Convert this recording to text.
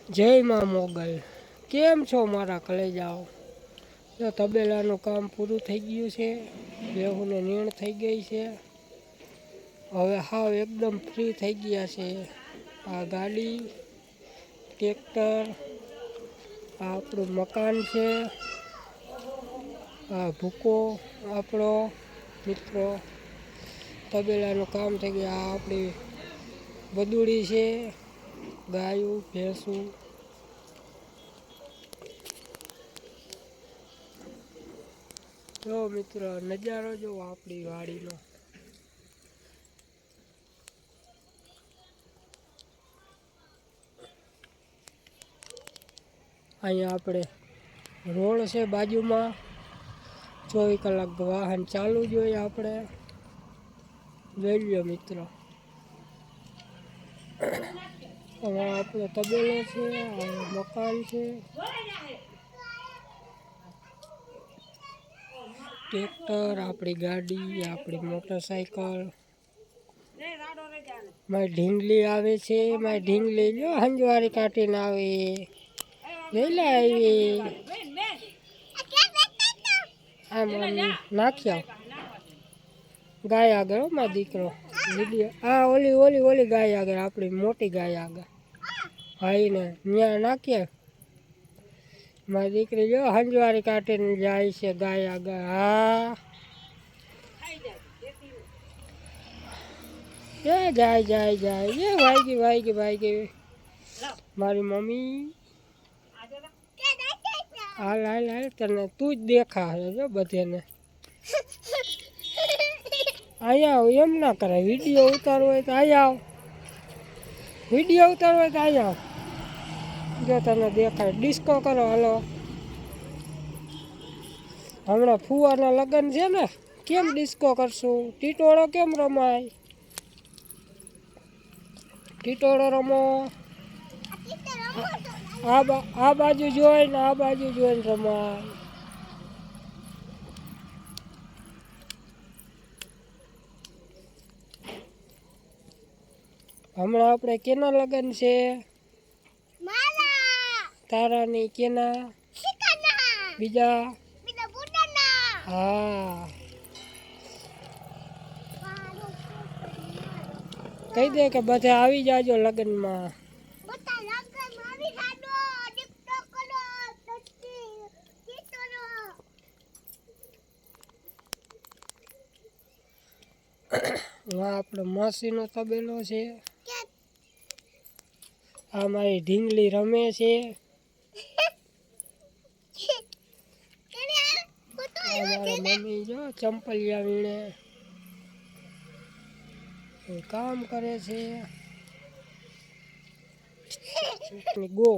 જય માં મોગલ, કેમ છો મારા કલેજાઓ? જો તબેલાનું કામ પૂરું થઈ ગયું છે, બેહુને નીણ થઈ ગઈ છે, હવે હાવ એકદમ ફ્રી થઈ ગયા છે. આ ગાડી, ટ્રેક્ટર, આ આપણું મકાન છે, આ ભૂકો આપણો મિત્રો, તબેલાનું કામ થઈ ગયા. આ આપણી બદુડી છે, ગાયું ભેંસું. જો મિત્ર નજારો જો આપણી વાડીનો. અહીંયા આપણે રોડ છે બાજુમાં, 24 કલાક વાહન ચાલુ જ હોય. આપણે જોઈ લો મિત્રો, આપણો તબેલો છે, મકાન છે, ટ્રેક્ટર, આપણી ગાડી, આપણી મોટરસાઇકલ. મારી ઢીંગલી આવે છે, મારી ઢીંગલી જો હંજવારી કાઢીને આવે. વેલા આવી આમ નાખ્યા ગાય આગળ. મારો દીકરો વિડીયો આ ઓલી ઓલી ઓલી ગાય આગળ, આપણી મોટી ગાય આગળ ભાઈને ત્યાં નાખીએ. મારી દીકરી જો હંજવારી કાઢીને જાય છે ગાય આગળ. હા એ જાય જાય જાય એ વાગી વાગી વાગી. મારી મમ્મી હાલ હાલ હાલ, તને તું જ દેખાશે જો બધેને. અહીંયા આવ, એમ ના કરાય. વિડીયો ઉતારવો હોય તો અહીંયા આવ, વિડીયો ઉતારવો હોય તો અહીંયા આવ. જો તને દેખાય ડિસ્કો કરો. હાલો, હમણાં ફુવાના લગ્ન છે ને, કેમ ડિસ્કો કરશું? ટીટોળો કેમ રમાય? ટીટોળો રમો. આ બાજુ જોઈને આ બાજુ જોઈને રમાય. હમણાં આપણે કેના લગ્ન છે? તારાની કેના? બીજા? હા, કહી દે કે બધે આવી જાજો લગ્નમાં. આપણો માસીનો તબેલો છે. આ મારી ઢીંગલી રમે છે. મારા મમ્મી જો ચંપલિયા વીણે કામ કરે છે. ગો